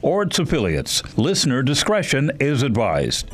or its affiliates. Listener discretion is advised.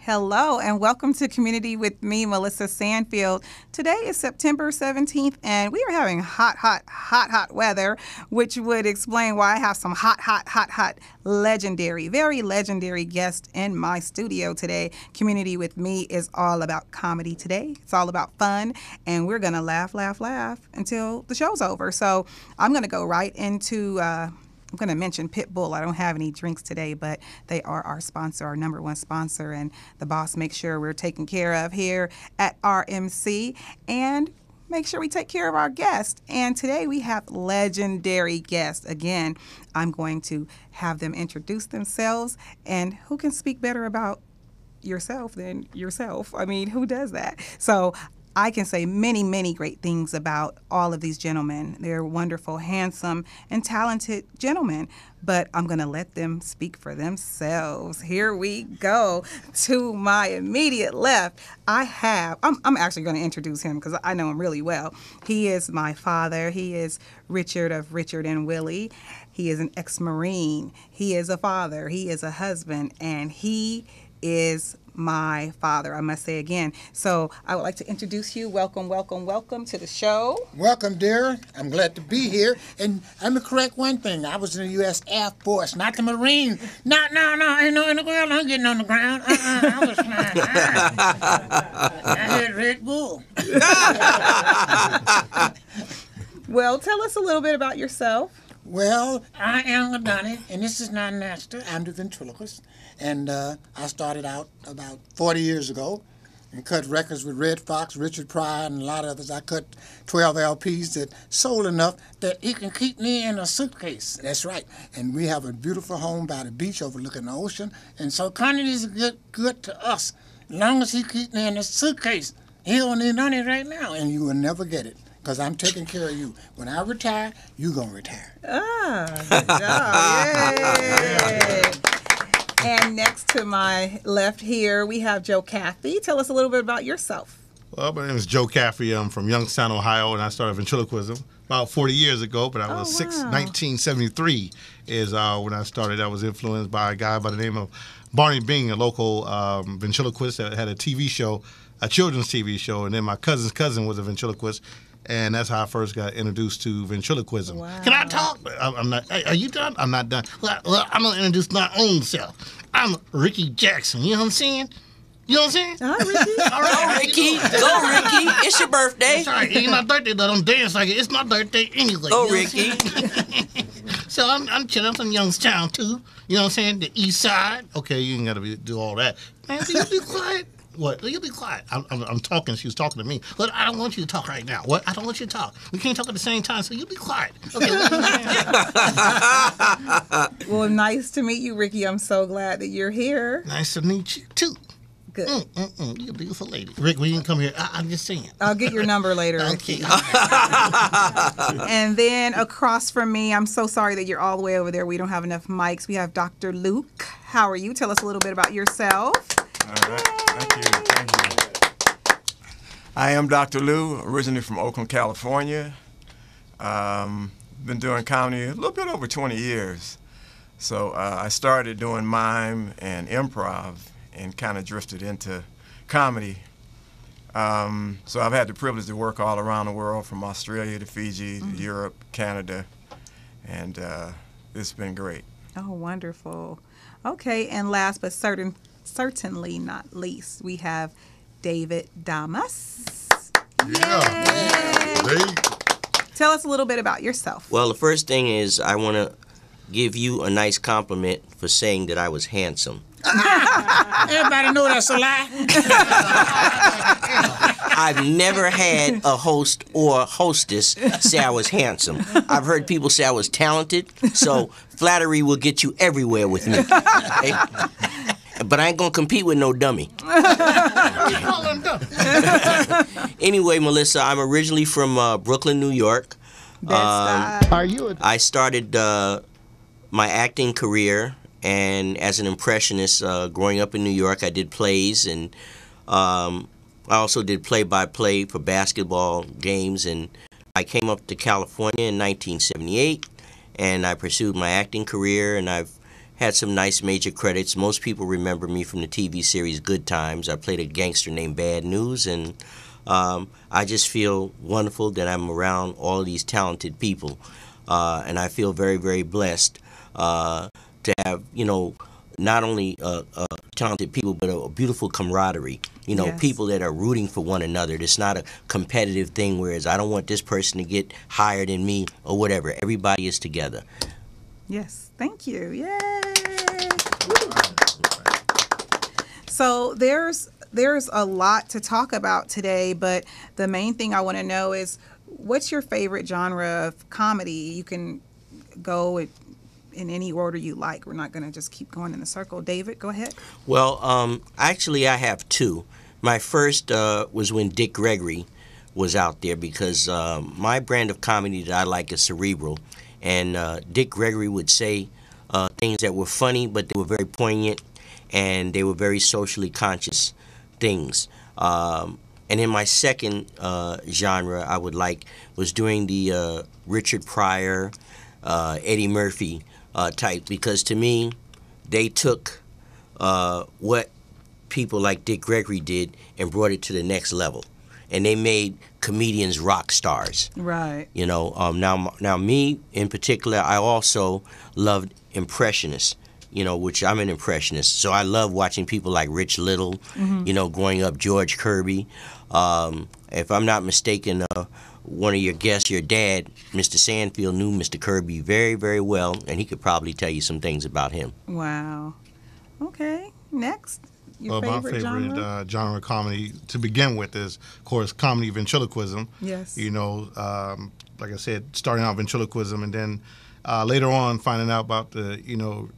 Hello and welcome to Community with me, Melissa Sandfield. Today is September 17th and we are having hot weather, which would explain why I have some hot, very legendary guests in my studio today. Community with me is all about comedy today. It's all about fun and we're going to laugh until the show's over. So I'm going to go right into I'm going to mention Pitbull. I don't have any drinks today, but they are our sponsor, our number one sponsor, and the boss makes sure we're taken care of here at RMC and make sure we take care of our guests. And today we have legendary guests. Again, I'm going to have them introduce themselves, and who can speak better about yourself than yourself? I mean, who does that? So I can say many great things about all of these gentlemen. They're wonderful, handsome, and talented gentlemen, but I'm going to let them speak for themselves. Here we go. To my immediate left, I'm actually going to introduce him because I know him really well. He is my father. He is Richard of Richard and Willie. He is an ex-Marine. He is a father. He is a husband, and he is my father, I must say again. So I would like to introduce you. Welcome to the show. Welcome, dear. I'm glad to be here. And I'm going to correct one thing. I was in the U.S. Air Force, not the Marine. No, ain't no in the ground. I'm getting on the ground. I was flying. I had Red Bull. Well, tell us a little bit about yourself. Well, I am Adani, and this is not Nestor. I'm the ventriloquist. And I started out about 40 years ago and cut records with Red Fox, Richard Pryor, and a lot of others. I cut 12 LPs that sold enough that it can keep me in a suitcase. That's right. And we have a beautiful home by the beach overlooking the ocean. And so Connie is good to us. As long as he keeps me in a suitcase, he don't need money right now, and you will never get it. Because I'm taking care of you. When I retire, you going to retire. Good job. Yay. And next to my left here, we have Joe Caffey. Tell us a little bit about yourself. Well, my name is Joe Caffey. I'm from Youngstown, Ohio, and I started ventriloquism about 40 years ago, but 1973 is when I started. I was influenced by a guy by the name of Barney Bing, a local ventriloquist that had a TV show, a children's TV show, and then my cousin's cousin was a ventriloquist. And that's how I first got introduced to ventriloquism. Wow. Can I talk? I'm not. Are you done? I'm not done. Well, I'm going to introduce my own self. I'm Ricky Jackson. You know what I'm saying? You know what I'm saying? Hi, Ricky. All right, Ricky. Go, Ricky. It's your birthday. That's right. It ain't my birthday, though. Don't dance like it. It's my birthday anyway. Go, you know Ricky. So I'm chilling. I'm from Youngstown, too. You know what I'm saying? The east side. Okay, you ain't got to do all that. Man, you be quiet. What? You be quiet. I'm talking. She was talking to me. But I don't want you to talk right now. What? I don't want you to talk. We can't talk at the same time, so you be quiet. Okay. Well, nice to meet you, Ricky. I'm so glad that you're here. Nice to meet you, too. Good. You're a beautiful lady. Rick, we didn't come here. I'm just saying. I'll get your number later, Okay. Ricky. And then across from me, I'm so sorry that you're all the way over there. We don't have enough mics. We have Dr. Luke. How are you? Tell us a little bit about yourself. All right. Thank you. I am Dr. Lou, originally from Oakland, California. Been doing comedy a little bit over 20 years. So I started doing mime and improv and kind of drifted into comedy. So I've had the privilege to work all around the world, from Australia to Fiji, to Europe, Canada, and it's been great. Oh, wonderful. Okay, and last but certainly not least, we have David Damas. Yeah. Tell us a little bit about yourself. Well, the first thing is I want to give you a nice compliment for saying that I was handsome. Everybody know that's a lie. I've never had a host or hostess say I was handsome. I've heard people say I was talented, so flattery will get you everywhere with me. Okay? But I ain't gonna compete with no dummy. Anyway, Melissa, I'm originally from Brooklyn, New York. I started my acting career, and as an impressionist, growing up in New York, I did plays, and I also did play-by-play for basketball games. And I came up to California in 1978, and I pursued my acting career, and I've had some nice major credits. Most people remember me from the TV series Good Times. I played a gangster named Bad News, and I just feel wonderful that I'm around all these talented people, and I feel very, very blessed to have, not only talented people, but a beautiful camaraderie. Yes. People that are rooting for one another. It's not a competitive thing, whereas I don't want this person to get higher than me or whatever. Everybody is together. Yes, thank you. Yay! So there's a lot to talk about today, but the main thing I want to know is, what's your favorite genre of comedy? You can go in any order you like. We're not going to just keep going in the circle. David, go ahead. Well, actually, I have two. My first was when Dick Gregory was out there, because my brand of comedy that I like is cerebral. And Dick Gregory would say things that were funny, but they were very poignant, and they were very socially conscious things. And then my second genre I would like was doing the Richard Pryor, Eddie Murphy type, because to me, they took what people like Dick Gregory did and brought it to the next level. And they made comedians rock stars. Right. Now me in particular, I also loved impressionists, which I'm an impressionist. So I love watching people like Rich Little, growing up, George Kirby. If I'm not mistaken, one of your guests, your dad, Mr. Sandfield, knew Mr. Kirby very, very well, and he could probably tell you some things about him. Wow. Okay, next. My favorite genre of comedy to begin with is, of course, comedy ventriloquism. Yes. Like I said, starting out ventriloquism, and then later on finding out about the,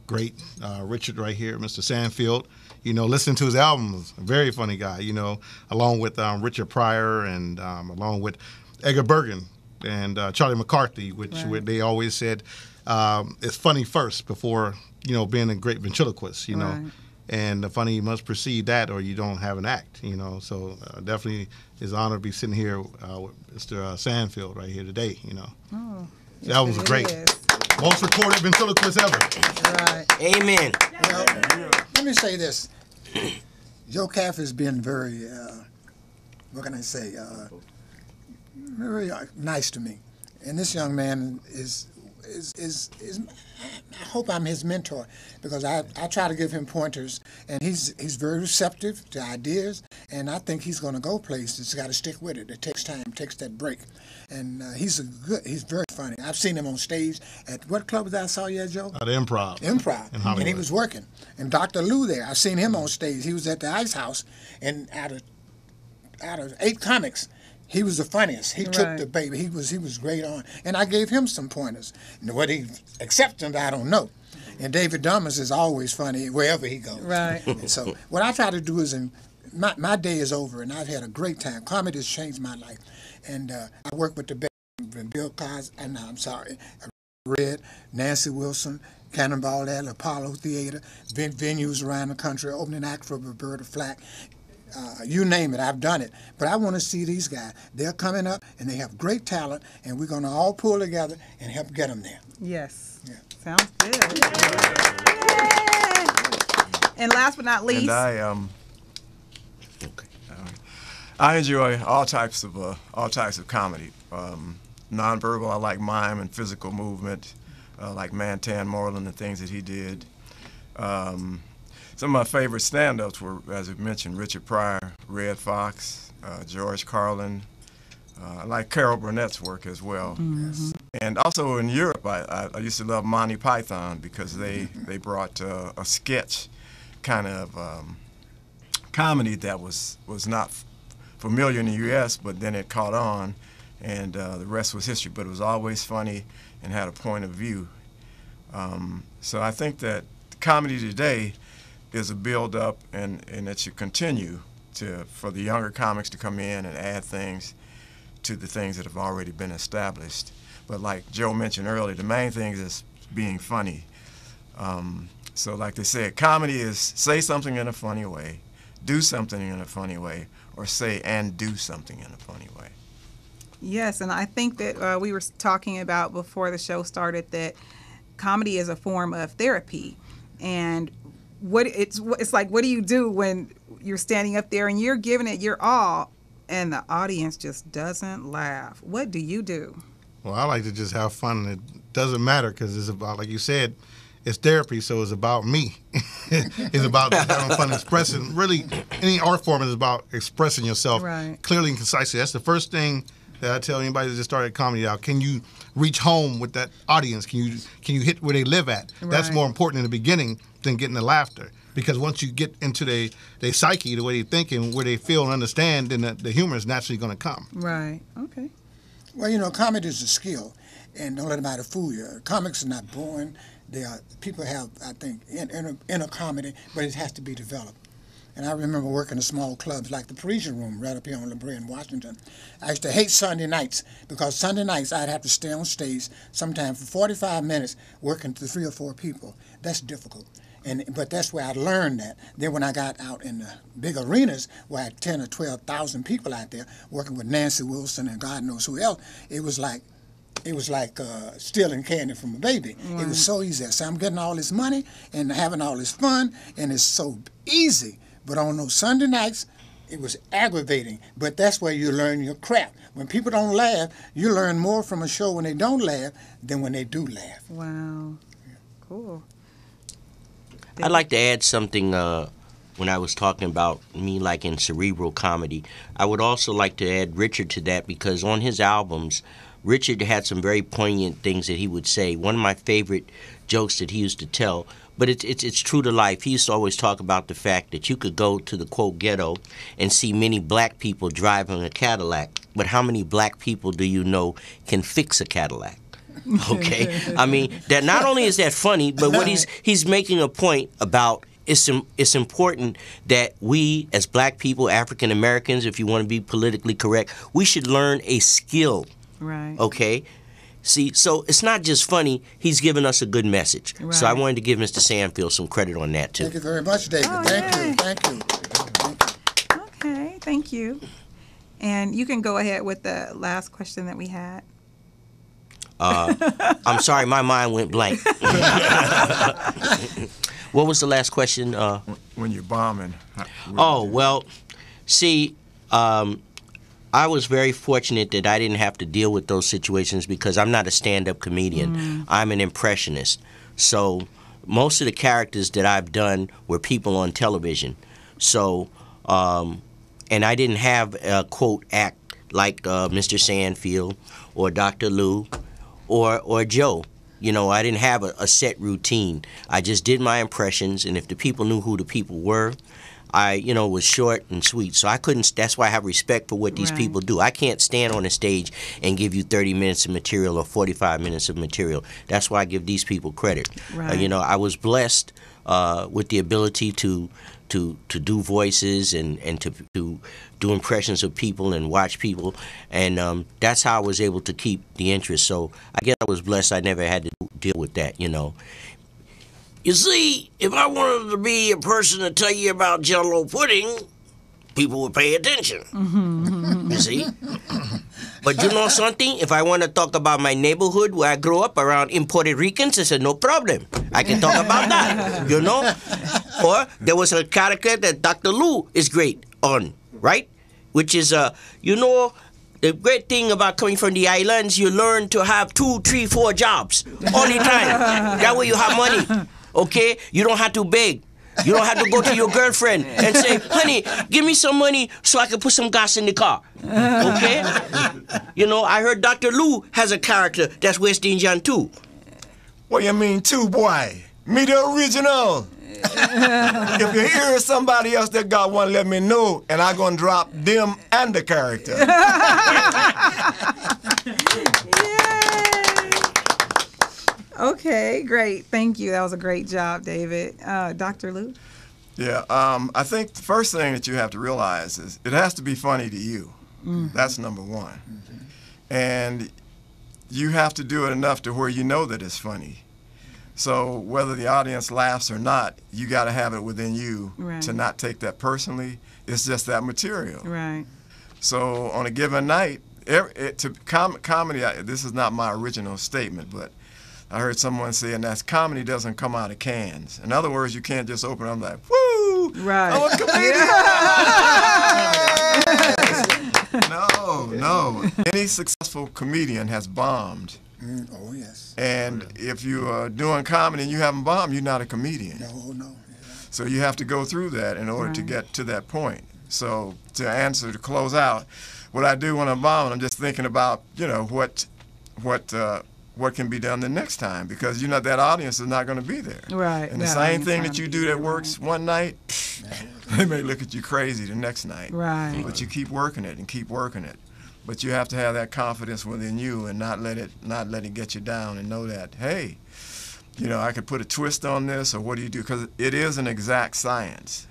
great Richard right here, Mr. Sandfield. Listening to his albums, a very funny guy, along with Richard Pryor and along with Edgar Bergen and Charlie McCarthy, which they always said it's funny first before, being a great ventriloquist, Right. And the funny must precede that, or you don't have an act, So definitely it's an honor to be sitting here with Mr. Sandfield right here today, Oh, The albums are great. Most recorded ventriloquist ever. Right. Amen. Well, let me say this. Joe Caff has been very, what can I say, very nice to me. And this young man is I hope I'm his mentor, because I try to give him pointers, and he's very receptive to ideas, and I think he's going to go places. He's got to stick with it. It takes time, takes that break, and he's very funny. I've seen him on stage at what club that I saw you at, Joe? The Improv. Improv, in Hollywood. and he was working. And Dr. Lou there, I've seen him on stage. He was at the Ice House, and out of 8 comics, he was the funniest. He took the baby. He was great on. And I gave him some pointers. And whether he accepts them, I don't know. And David Dumas is always funny wherever he goes. Right. And so what I try to do is, my day is over, and I've had a great time. Comedy has changed my life. And I work with the best, Bill Cosby, Red, Nancy Wilson, Cannonball Alley, Apollo Theater, venues around the country, opening act for Roberta Flack. You name it, I've done it. But I want to see these guys. They're coming up, and they have great talent, and we're going to all pull together and help get them there. Yes. Yeah. Sounds good. Yay. And last but not least. And I enjoy all types of comedy. Nonverbal, I like mime and physical movement, like Mantan Moreland and things that he did. Some of my favorite stand-ups were, as I mentioned, Richard Pryor, Red Fox, George Carlin. I like Carol Burnett's work as well. Mm-hmm. And also in Europe, I used to love Monty Python, because they brought a sketch kind of comedy that was not familiar in the U.S., but then it caught on, and the rest was history. But it was always funny and had a point of view. So I think that comedy today is a build-up, and it should continue for the younger comics to come in and add things to the things that have already been established. But like Joe mentioned earlier, the main thing is being funny. So like they said, comedy is say something in a funny way, do something in a funny way, or say and do something in a funny way. Yes, and I think that we were talking about before the show started that comedy is a form of therapy. And it's like, what do you do when you're standing up there and you're giving it your all and the audience just doesn't laugh? What do you do? Well, I like to just have fun. It doesn't matter because it's about, like you said, it's therapy, so it's about me. It's about having fun, expressing. Really, any art form is about expressing yourself clearly and concisely. That's the first thing that I tell anybody that just started comedy out. Can you reach home with that audience? Can you hit where they live at? That's more important in the beginning than getting the laughter. Because once you get into their psyche, the way they think and where they feel and understand, then the humor is naturally going to come. Right. Okay. Well, you know, comedy is a skill, and don't let anybody fool you. Comics are not born. People have, I think, inner comedy, but it has to be developed. And I remember working in small clubs like the Parisian Room right up here on La Brea in Washington. I used to hate Sunday nights because Sunday nights I'd have to stay on stage sometimes for 45 minutes working to 3 or 4 people. That's difficult. But that's where I learned that. Then when I got out in the big arenas where I had 10 or 12,000 people out there working with Nancy Wilson and God knows who else, it was like stealing candy from a baby. Wow. It was so easy. So I'm getting all this money and having all this fun, and it's so easy. But on those Sunday nights, it was aggravating. But that's where you learn your crap. When people don't laugh, you learn more from a show when they don't laugh than when they do laugh. Wow. Cool. I'd like to add something when I was talking about me liking cerebral comedy. I would also like to add Richard to that because on his albums, Richard had some very poignant things that he would say. One of my favorite jokes that he used to tell, but it's true to life. He used to always talk about the fact that you could go to the, quote, ghetto and see many black people driving a Cadillac, but how many black people do you know can fix a Cadillac? Okay? I mean, that not only is that funny, but what he's making a point about it's important that we as black people, African Americans, if you want to be politically correct, we should learn a skill. Right. Okay? See, so it's not just funny, he's giving us a good message. Right. So I wanted to give Mr. Sandfield some credit on that, too. Thank you very much, David. Thank you. Okay, thank you. And you can go ahead with the last question that we had. I'm sorry, my mind went blank. What was the last question? When you're bombing. Well, see, I was very fortunate that I didn't have to deal with those situations because I'm not a stand-up comedian. I'm an impressionist. So most of the characters that I've done were people on television. So, and I didn't have a, quote, act like Mr. Sandfield or Dr. Lou or Joe. You know, I didn't have a set routine. I just did my impressions, and if the people knew who the people were, I, was short and sweet. So I couldn't, that's why I have respect for what these people do. I can't stand on a stage and give you 30 minutes of material or 45 minutes of material. That's why I give these people credit. Right. I was blessed with the ability to do voices and to do impressions of people and watch people, and that's how I was able to keep the interest. So I guess I was blessed I never had to deal with that, You see, if I wanted to be a person to tell you about Jell-O pudding, people would pay attention. You see? But you know something? If I want to talk about my neighborhood where I grew up around in Puerto Ricans, I said, no problem. I can talk about that, Or there was a character that Dr. Lou is great on, right? Which is, the great thing about coming from the islands, you learn to have 2, 3, 4 jobs all the time. That way you have money, okay? You don't have to beg. You don't have to go to your girlfriend and say, honey, give me some money so I can put some gas in the car, okay? I heard Dr. Lou has a character that's West Indian too. What you mean too, boy? Me the original. If you hear somebody else that got one, let me know, and I'm going to drop them and the character. Yay! Okay, great. Thank you. That was a great job, David. Dr. Lou? Yeah, I think the first thing that you have to realize is it has to be funny to you. That's number one. And you have to do it enough to where you know that it's funny. So whether the audience laughs or not, you got to have it within you to not take that personally. It's just that material. Right. So on a given night, comedy, this is not my original statement, but I heard someone saying that comedy doesn't come out of cans. In other words, you can't just open up like, woo, right. I'm a comedian. No. Any successful comedian has bombed. Oh, yes. And if you are doing comedy and you haven't bombed, you're not a comedian. No. Yeah. So you have to go through that in order to get to that point. So to close out, what I do when I'm bombing, I'm just thinking about, what can be done the next time, because that audience is not going to be there. Right. And the same thing that you do that works one night, they may look at you crazy the next night. Right. But you keep working it and keep working it. But you have to have that confidence within you and not let it get you down, and know that, hey, I could put a twist on this, or what do you do? Because it is an exact science.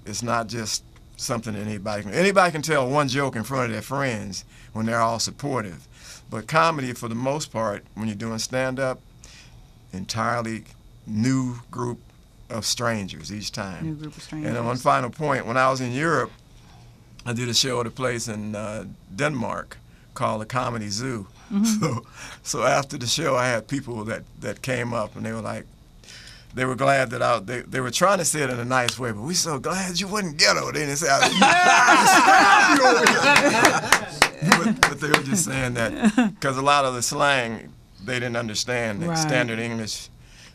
It's not just something that anybody can tell one joke in front of their friends when they're all supportive. But comedy, for the most part, when you're doing stand-up, entirely new group of strangers each time. New group of strangers. And then one final point, when I was in Europe, I did a show at a place in Denmark called the Comedy Zoo. So after the show, I had people that came up, and they were like, they were glad that they were trying to say it in a nice way, but we so glad you wouldn't ghetto. They didn't say, but they were just saying that because a lot of the slang they didn't understand, the standard English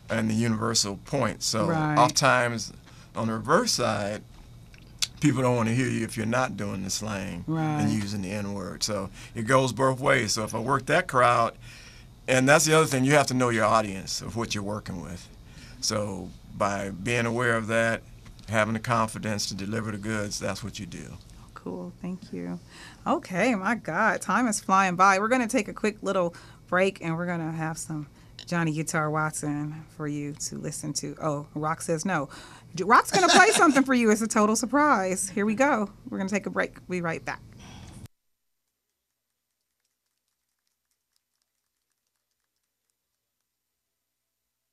and the universal point. So oftentimes on the reverse side, people don't want to hear you if you're not doing the slang and using the N-word. So it goes both ways. So if I work that crowd, and that's the other thing, you have to know your audience of what you're working with. So by being aware of that, having the confidence to deliver the goods, that's what you do. Cool. Thank you. Okay. My God, time is flying by. We're going to take a quick little break, and we're going to have some Johnny Guitar Watson for you to listen to. Oh, Rock says no. Rock's going to play something for you. It's a total surprise. Here we go. We're going to take a break. We'll be right back.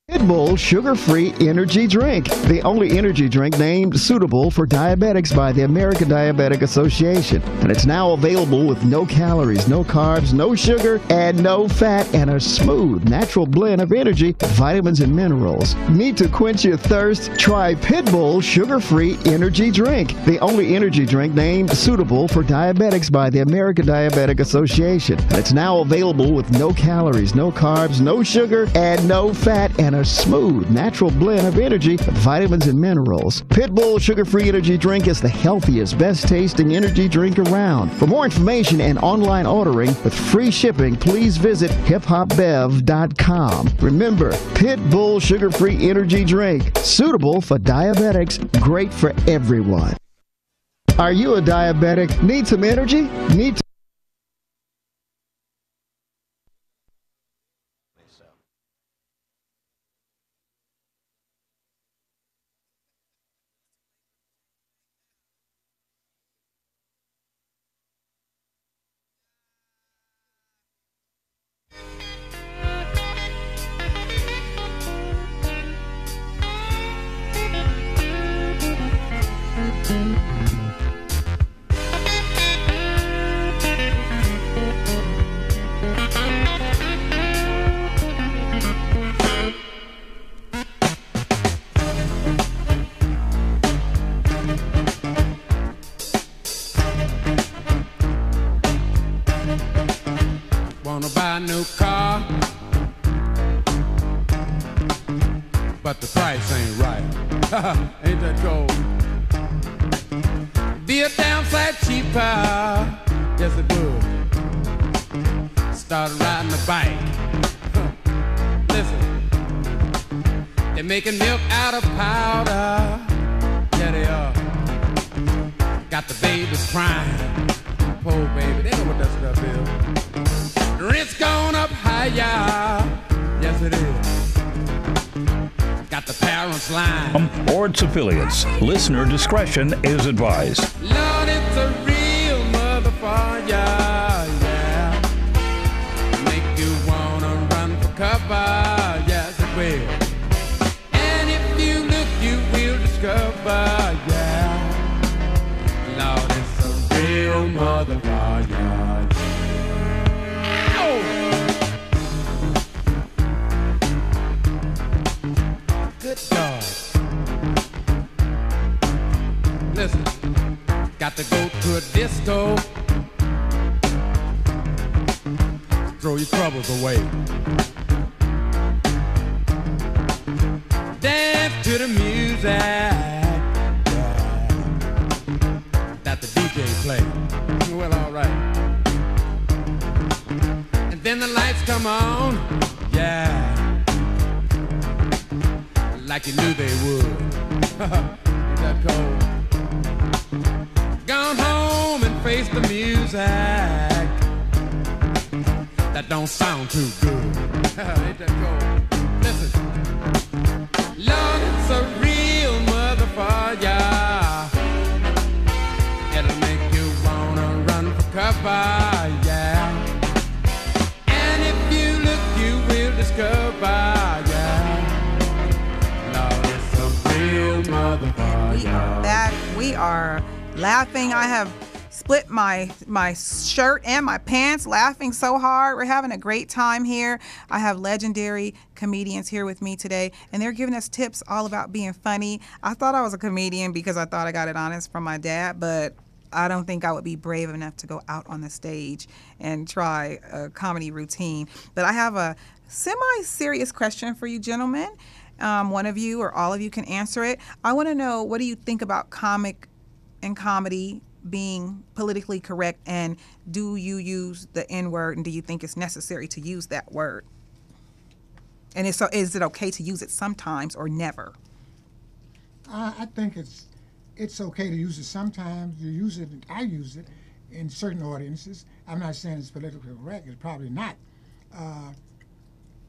Pitbull Sugar-Free Energy Drink, the only energy drink named suitable for diabetics by the American Diabetic Association. And it's now available with no calories, no carbs, no sugar, and no fat, and a smooth, natural blend of energy, vitamins, and minerals. Need to quench your thirst? Try Pitbull Sugar-Free Energy Drink, the only energy drink named suitable for diabetics by the American Diabetic Association. And it's now available with no calories, no carbs, no sugar, and no fat, and a smooth, natural blend of energy, vitamins, and minerals. Pitbull Sugar-Free Energy Drink is the healthiest, best-tasting energy drink around. For more information and online ordering with free shipping, please visit hiphopbev.com. Remember, Pitbull Sugar-Free Energy Drink, suitable for diabetics, great for everyone. Are you a diabetic? Need some energy? Need to wanna buy a new car, but the price ain't right. Ain't that cold? Be a damn sight cheaper, yes it would. Started riding a bike. Listen, they making milk out of powder. Yeah, they are. Got the babies crying. Poor baby, they know what that stuff is. The rent's gone up higher. Yes, it is. Got the parents lying. Or its affiliates. Listener discretion is advised. Lord, it's a real motherfucker, yeah. Make you wanna run for cover, yes it will. And if you look, you will discover, yeah. Lord, it's a real motherfucker, yeah. Good God. Listen, got to go to a disco. Throw your troubles away. Dance to the music that the DJ play. Well, all right. And then the lights come on, yeah, like you knew they would. Ain't that cold? Gone home and face the music that don't sound too good. Ain't that cold? Listen, Lord, it's a real motherfucker. It'll make you wanna run for cover, yeah. And if you look, you will discover, yeah. Lord, it's a real motherfucker. We are back. We are laughing. I have split my shirt and my pants laughing so hard. We're having a great time here. I have legendary comedians here with me today, and they're giving us tips all about being funny. I thought I was a comedian because I thought I got it honest from my dad, but I don't think I would be brave enough to go out on the stage and try a comedy routine. But I have a semi-serious question for you gentlemen. One of you or all of you can answer it. I want to know, what do you think about comic and comedy being politically correct, and do you use the N-word, and do you think it's necessary to use that word? And is it okay to use it sometimes or never? I think it's okay to use it sometimes. You use it, I use it in certain audiences. I'm not saying it's politically correct. It's probably not.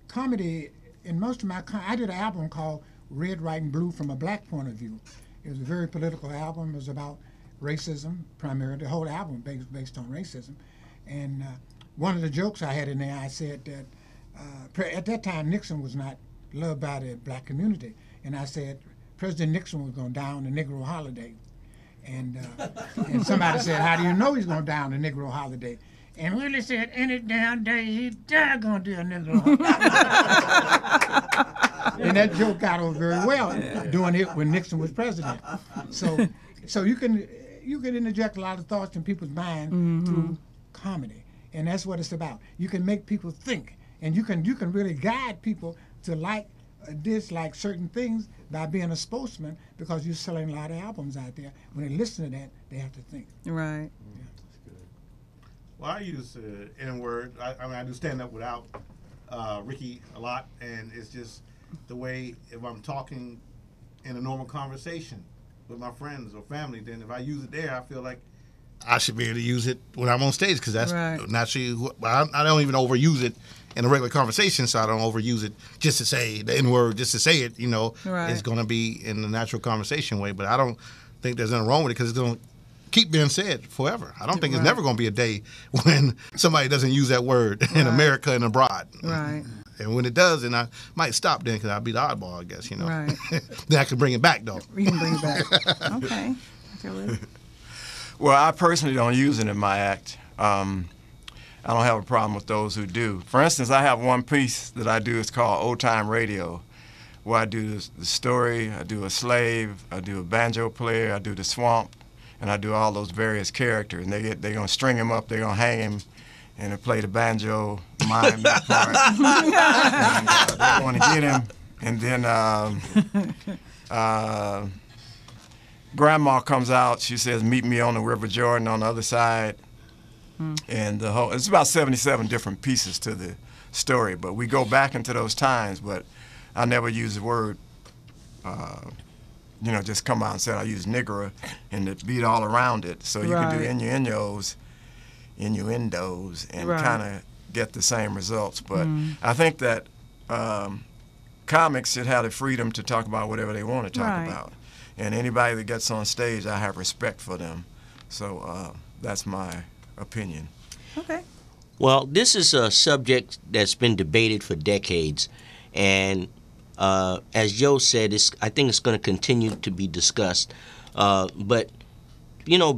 Comedy, in most of I did an album called Red, White, and Blue from a Black Point of View. It was a very political album. It was about racism, primarily. The whole album based on racism. And one of the jokes I had in there, I said that at that time Nixon was not loved by the black community. And I said President Nixon was going to die on the Negro holiday. And somebody said, how do you know he's going to die on the Negro holiday? And Willie said, any damn day he died going to do a Negro holiday. And that joke got over very well, doing it when Nixon was president. So you can interject a lot of thoughts in people's mind through comedy, and that's what it's about. You can make people think, and you can really guide people to like dislike certain things by being a spokesman, because you're selling a lot of albums out there. When they listen to that, they have to think. Right. Yeah, that's good. Well, I use N-word. I mean, I do stand up without Ricky a lot, and it's just the way, if I'm talking in a normal conversation with my friends or family, then if I use it there, I feel like I should be able to use it when I'm on stage, because that's naturally I don't even overuse it in a regular conversation, so I don't overuse it just to say the N-word, just to say it, It's going to be in the natural conversation way, but I don't think there's anything wrong with it, because it's going to keep being said forever. I don't think it's never going to be a day when somebody doesn't use that word in America and abroad. Right. And when it does, then I might stop then, because I'll be the oddball, I guess, Right. Then I can bring it back, though. You can bring it back. Okay. Well, I personally don't use it in my act. I don't have a problem with those who do. For instance, I have one piece that I do. It's called Old Time Radio, where I do the story, I do a slave, I do a banjo player, I do the swamp, and I do all those various characters. And they're going to string him up, they're going to hang him, and they play the banjo, mime that part. And they want to get him. And then Grandma comes out, she says, meet me on the River Jordan on the other side. And it's about 77 different pieces to the story, but we go back into those times, but I never use the word just come out and say I use nigger and to beat all around it. So you can do innuendos, and kind of get the same results. But I think that comics should have the freedom to talk about whatever they want to talk about. And anybody that gets on stage, I have respect for them. So that's my opinion. Okay. Well, this is a subject that's been debated for decades. And as Joe said, I think it's going to continue to be discussed. But,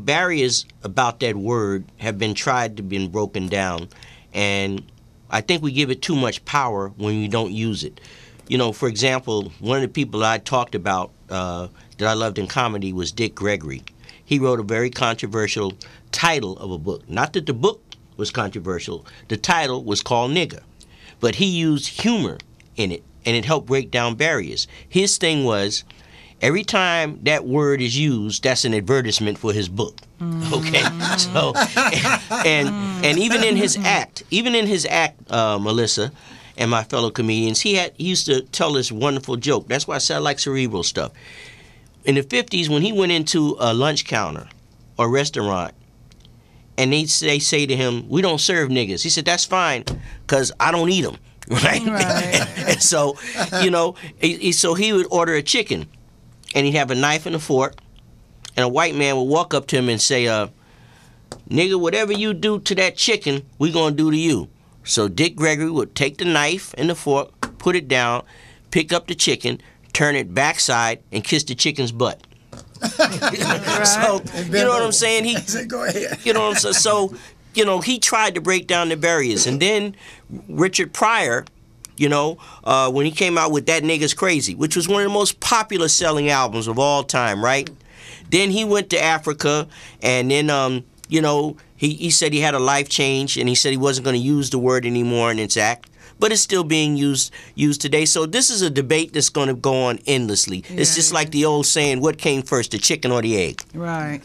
barriers about that word have been tried to be broken down. And I think we give it too much power when we don't use it. For example, one of the people I talked about that I loved in comedy was Dick Gregory. He wrote a very controversial title of a book. Not that the book was controversial. The title was called Nigger. But he used humor in it, and it helped break down barriers. His thing was, every time that word is used, that's an advertisement for his book. Okay? So, and even in his act, Melissa, and my fellow comedians, he used to tell this wonderful joke. That's why I said I like cerebral stuff. In the 50s, when he went into a lunch counter or restaurant, and they say to him, "We don't serve niggas." He said, "That's fine, because I don't eat them." Right? And so, so he would order a chicken, and he'd have a knife and a fork, and a white man would walk up to him and say, "Nigga, whatever you do to that chicken, we gonna do to you." So Dick Gregory would take the knife and the fork, put it down, pick up the chicken, turn it backside, and kiss the chicken's butt. So, you know what I'm saying? He said, "Go ahead." You know what I'm saying? So, he tried to break down the barriers. And then Richard Pryor, when he came out with That Nigga's Crazy, which was one of the most popular selling albums of all time, right? Then he went to Africa, and then, he said he had a life change, and he said he wasn't going to use the word anymore in its act. But it's still being used today. So this is a debate that's going to go on endlessly. Yeah, it's just like the old saying, what came first, the chicken or the egg? Right.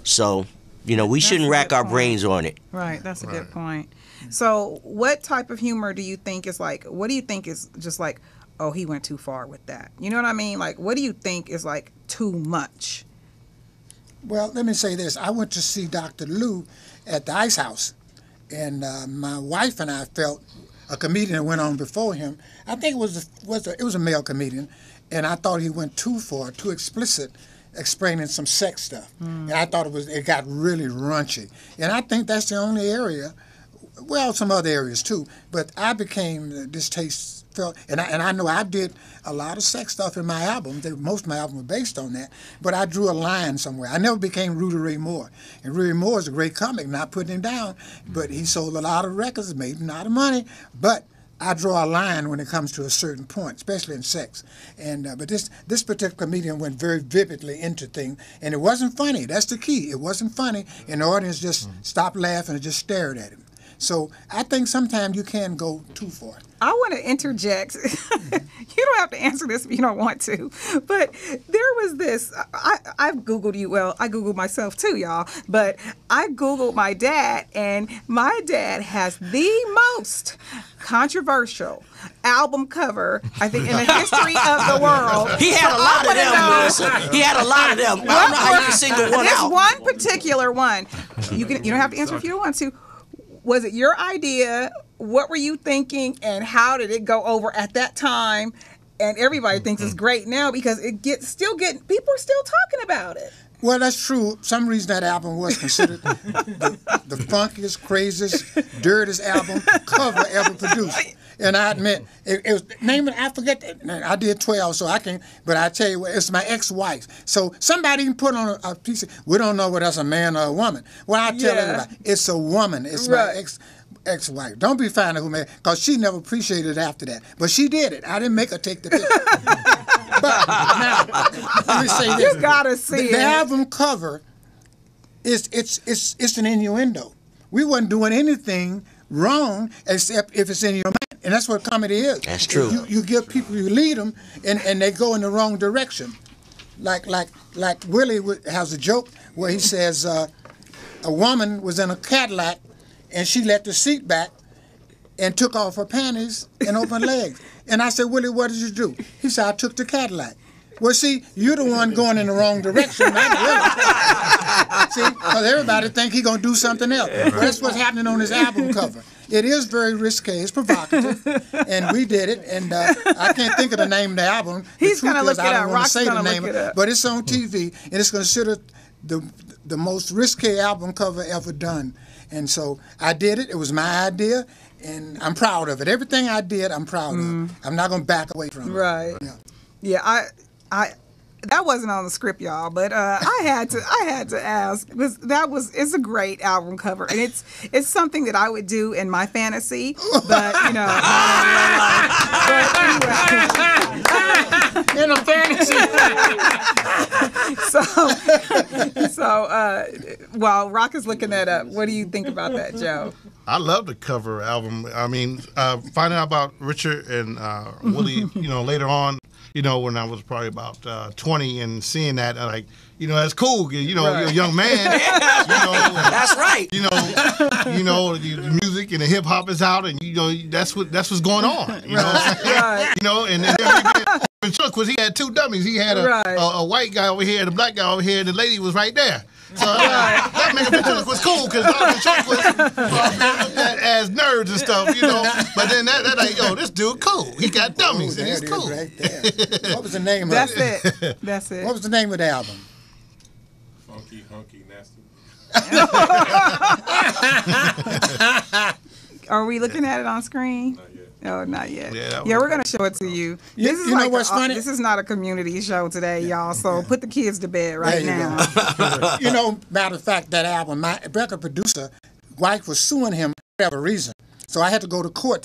So, we shouldn't rack our brains on it. Right, that's a good point. So what type of humor do you think is what do you think is just like, oh, he went too far with that? You know what I mean? Like, what do you think is like too much? Well, let me say this. I went to see Dr. Lou at the Ice House, and my wife and I felt a comedian that went on before him. I think it was a male comedian, and I thought he went too far, too explicit, explaining some sex stuff. And I thought it got really raunchy. And I think that's the only area, well, some other areas too, but I became distasteful. And I know I did a lot of sex stuff in my album. Most of my album were based on that, but I drew a line somewhere. I never became Rudy Ray Moore. And Rudy Ray Moore is a great comic, not putting him down, but he sold a lot of records, made a lot of money, but I draw a line when it comes to a certain point, especially in sex. And but this particular comedian went very vividly into things, and it wasn't funny. That's the key. It wasn't funny, and the audience just stopped laughing and just stared at him. So I think sometimes you can go too far. I want to interject. You don't have to answer this if you don't want to. But there was this, I've Googled you. Well, I Googled myself too, y'all. But I Googled my dad, and my dad has the most controversial album cover, I think, in the history of the world. He had a lot of them, Melissa. He had a lot of them. I don't know how you can single one out. This one particular one, you don't have to answer if you don't want to. Was it your idea? What were you thinking? And how did it go over at that time? And everybody thinks it's great now because people are still talking about it. Well, that's true. Some reason that album was considered the funkiest, craziest, dirtiest album cover ever produced. And I admit, it was, I forget that. I did 12, so I can't, but I tell you what, it's my ex-wife. So somebody can put on a piece of, we don't know whether that's a man or a woman. Well, I tell everybody, it's a woman. It's my ex-wife. Don't be finding who made, because she never appreciated it after that. But she did it. I didn't make her take the picture. But now, let me say this. You gotta see the album cover it's an innuendo. We wasn't doing anything wrong except if it's in your mind. And that's what comedy is. That's true. You give people, you lead them, and they go in the wrong direction. Like Willie has a joke where he says a woman was in a Cadillac and she let the seat back and took off her panties and open legs. And I said, Willie, what did you do? He said, I took the Cadillac. Well, see, you're the one going in the wrong direction, not Willie. See, because everybody think he's going to do something else. Well, that's what's happening on his album cover. It is very risque. It's provocative. And we did it. And I can't think of the name of the album. He's going to look it I up. don't want to Rock's say going the to name look of it it. up. But it's on TV, and it's considered the most risque album cover ever done. And so I did it. It was my idea, and I'm proud of it. Everything I did, I'm proud of. I'm not going to back away from it. Right. Yeah. Yeah, I that wasn't on the script, y'all, but I had to ask because it's a great album cover, and it's something that I would do in my fantasy, but not in real life. But anyway. In a fantasy. So while Rock is looking that up, what do you think about that, Joe? I love the cover album. I mean, finding out about Richard and Willie, later on, when I was probably about 20 and seeing that, that's cool. Right. You're a young man. That's right. The music and the hip hop is out, and that's what's going on. Right. And then because he had two dummies. He had a white guy over here and a black guy over here, and the lady was right there. So that made Ventriloquist was cool because Ventriloquist looked at as nerds and stuff, But then that this dude cool. He got dummies and he's cool. Right there. What was the name of it? That's That's it. What was the name of the album? Funky, Hunky, Nasty. Are we looking at it on screen? Not yet. Oh, not yet. Yeah, we're going to show it to you. This is know what's funny? This is not a community show today, y'all, so put the kids to bed right now. Matter of fact, that album, my record producer, wife was suing him for whatever reason. So I had to go to court.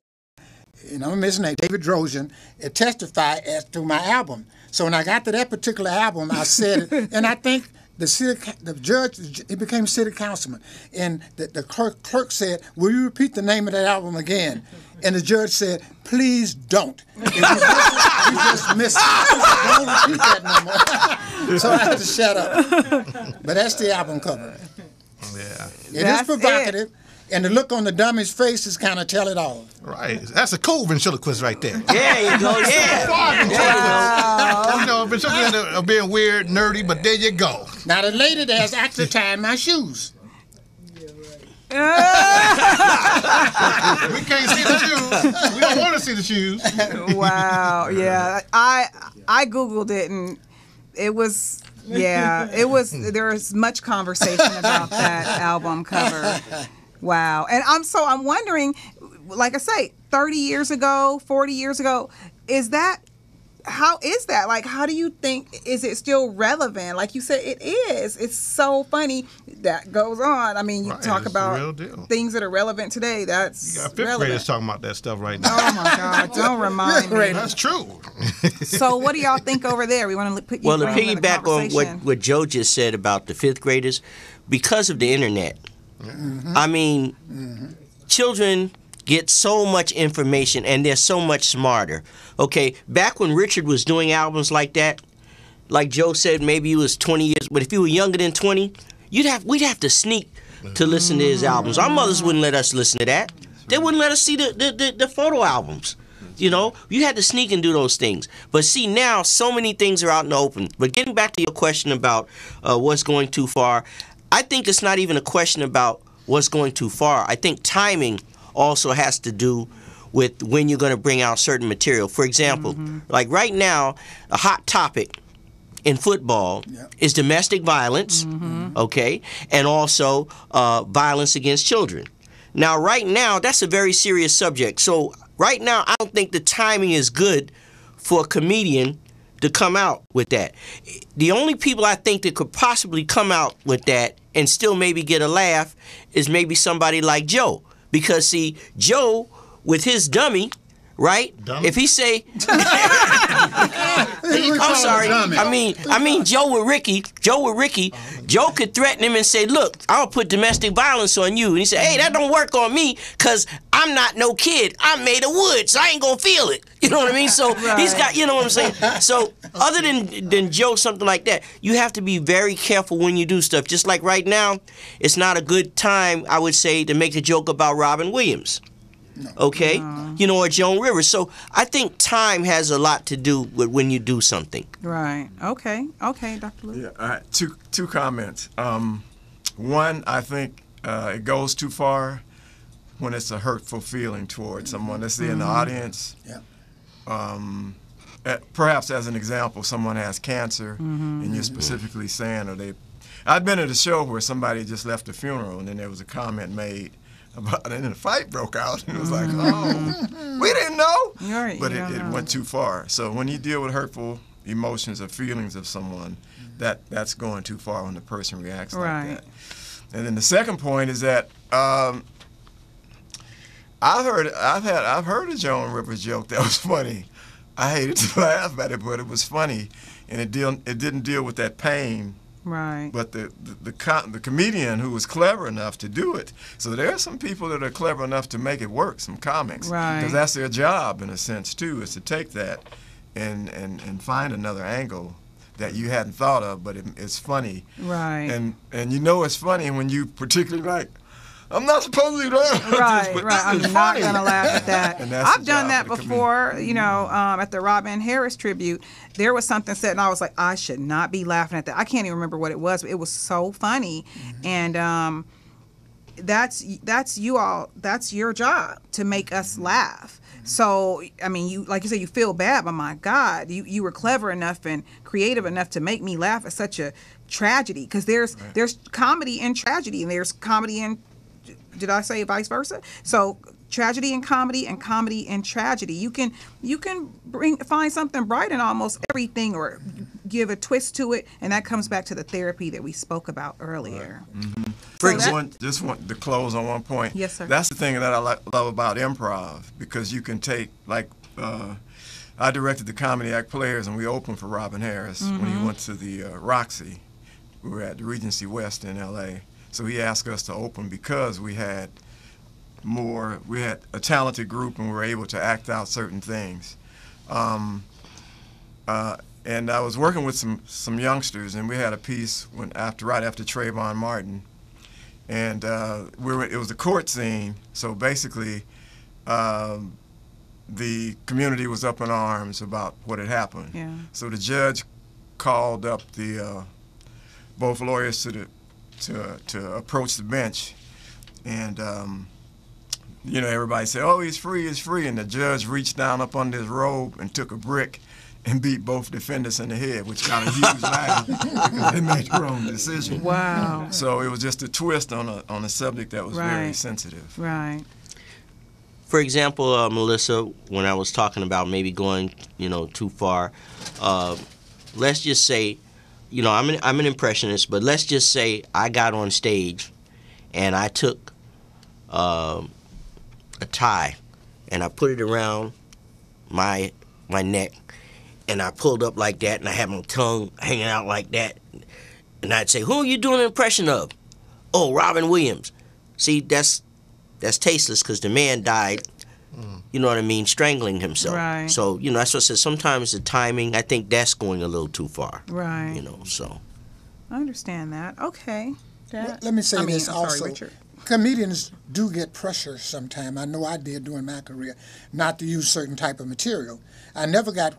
I'm his name, David Drojan, and testify as to my album. So when I got to that particular album, I said it, and I think the judge, he became city councilman, and the clerk said, "Will you repeat the name of that album again?" And the judge said, "Please don't. If you just missed it. Don't repeat that no more." So I had to shut up. But that's the album cover. Yeah. It is provocative. And the look on the dummy's face is kind of tell it all. Right. That's a cool ventriloquist right there. There you go. Yeah. Ventriloquist are being weird, nerdy, but there you go. Now the lady that's actually tying my shoes. We can't see the shoes. We don't want to see the shoes. Wow. Yeah. I Googled it and it was. Yeah. It was. There was much conversation about that album cover. Wow. And I'm wondering, like I say, 30 years ago, 40 years ago, how is that? Like, how do you think, is it still relevant? Like you said, it is. It's so funny that goes on. I mean, you talk about things that are relevant today. That's you got fifth graders talking about that stuff right now. Oh, my God. Don't remind me. That's true. So what do y'all think over there? We want to put you to piggyback on what Joe just said about the fifth graders, because of the internet, I mean, children get so much information and they're so much smarter. Okay, back when Richard was doing albums like that, like Joe said, maybe he was 20 years, but if you were younger than 20, we'd have to sneak to listen to his albums. Our mothers wouldn't let us listen to that. They wouldn't let us see the photo albums. You had to sneak and do those things. But see, now so many things are out in the open. But getting back to your question about what's going too far, I think it's not even a question about what's going too far. I think timing also has to do with when you're going to bring out certain material. For example, like right now, a hot topic in football is domestic violence, okay, and also violence against children. Now, right now, that's a very serious subject. So right now, I don't think the timing is good for a comedian to come out with that. The only people I think that could possibly come out with that and still maybe get a laugh is maybe somebody like Joe. Because, see, Joe, with his dummy, right? Dummy? If he say, I'm sorry, I mean Joe with Ricky, Joe could threaten him and say, look, I'll put domestic violence on you. And he said, hey, that don't work on me because I'm not no kid. I'm made of wood, so I ain't going to feel it. You know what I mean? So he's got, you know what I'm saying? So other than Joe, something like that, you have to be very careful when you do stuff. Just like right now, it's not a good time, I would say, to make a joke about Robin Williams. Okay, you know, or Joan Rivers. So I think time has a lot to do with when you do something. Right. Okay, Dr. Lou. Yeah, all right. Two comments. One, I think it goes too far when it's a hurtful feeling towards someone that's in the audience. Yeah. Perhaps as an example, someone has cancer, and you're specifically saying, I've been at a show where somebody just left a funeral, and then there was a comment made about it, and then a fight broke out, and it was like, oh, we didn't know. Right, but it went too far. So when you deal with hurtful emotions or feelings of someone, that's going too far when the person reacts like that. And then the second point is that I've heard a Joan Rivers joke that was funny. I hated to laugh at it, but it was funny, and it didn't deal with that pain. Right. But the comedian who was clever enough to do it. So there are some people that are clever enough to make it work, some comics. Right. Because that's their job in a sense too, is to take that and find another angle that you hadn't thought of, but it's funny. Right. And you know it's funny when you particularly like, I'm not supposed to be laughing. Right, but right. I'm this is not funny. going to laugh at that. And that's I've the done job that of the before, you know, at the Robin Harris tribute. There was something said, and I was like, I should not be laughing at that. I can't even remember what it was, but it was so funny. And that's you all, that's your job, to make us laugh. So, I mean, you, like you said, you feel bad, but my God, you were clever enough and creative enough to make me laugh at such a tragedy. Because there's comedy in tragedy, and there's comedy in, did I say vice versa? So tragedy and comedy and tragedy. You can find something bright in almost everything, or give a twist to it, and that comes back to the therapy that we spoke about earlier. Just want to close on one point. Yes, sir. That's the thing that I love about improv, because you can take, like, I directed the Comedy Act Players, and we opened for Robin Harris when he went to the Roxy. We were at the Regency West in L.A. So he asked us to open because we had a talented group, and we were able to act out certain things. And I was working with some youngsters, and we had a piece right after Trayvon Martin, and it was a court scene. So basically, the community was up in arms about what had happened. Yeah. So the judge called up both lawyers to approach the bench, and you know, everybody said, "Oh, he's free," and the judge reached down up under his robe and took a brick and beat both defendants in the head, which got a huge laugh because they made the wrong decision. Wow. So it was just a twist on a subject that was very sensitive. Right. For example, Melissa, when I was talking about maybe going, you know, too far, let's just say, you know, I'm an impressionist, but let's just say I got on stage and I took a tie and I put it around my neck, and I pulled up like that, and I had my tongue hanging out like that, and I'd say, "Who are you doing an impression of?" "Oh, Robin Williams." See, that's tasteless, because the man died, you know what I mean, strangling himself. Right. So, you know, that's what I said. Sometimes the timing, I think that's going a little too far. Right. You know, so. I understand that. Okay. Let me say this also. Sorry, Richard. Comedians do get pressure sometimes. I know I did during my career, not to use certain type of material. I never got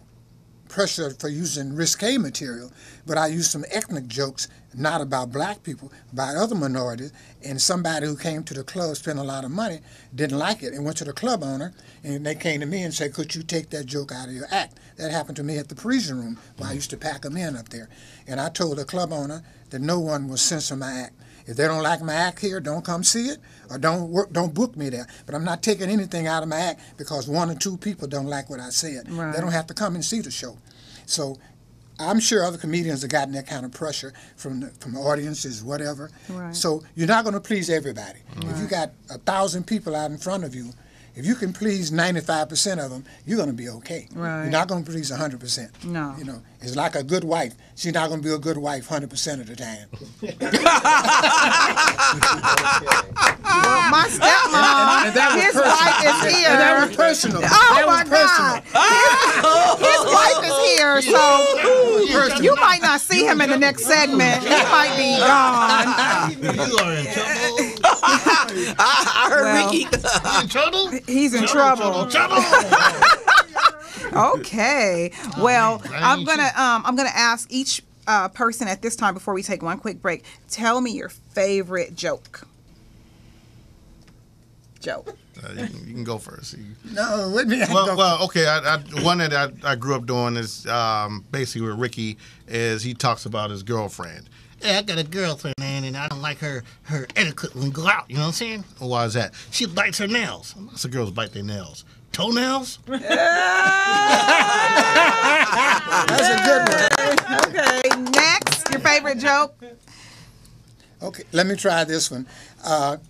pressure for using risque material, but I used some ethnic jokes, not about black people, about other minorities, and somebody who came to the club, spent a lot of money, didn't like it, and went to the club owner, and they came to me and said, "Could you take that joke out of your act?" That happened to me at the Parisian Room, where I used to pack them in up there. And I told the club owner that no one will censor my act. If they don't like my act here, don't come see it, or don't book me there. But I'm not taking anything out of my act because one or two people don't like what I said. Right. They don't have to come and see the show. So I'm sure other comedians have gotten that kind of pressure from audiences, whatever. Right. So you're not going to please everybody. If you got 1,000 people out in front of you, if you can please 95% of them, you're going to be okay. Right. You're not going to please 100%. No. You know, it's like a good wife. She's not going to be a good wife 100% of the time. Well, my stepmom, his wife is here. And that was personal. Oh, my God. His wife is here, so you might not see him in the next segment. He might be gone. You are in trouble. I heard Ricky. In trouble? He's in trouble. Okay. Well, I'm gonna ask each person at this time before we take one quick break. Tell me your favorite joke. Joke. You can go first. No, with me. Well, okay. One that I grew up doing is basically with Ricky is he talks about his girlfriend. Yeah, I got a girlfriend, man, and I don't like her etiquette when we go out. You know what I'm saying? Well, why is that? She bites her nails. Lots of girls bite their nails. Toenails? That's a good one. Okay. Next, your favorite joke. Okay, let me try this one.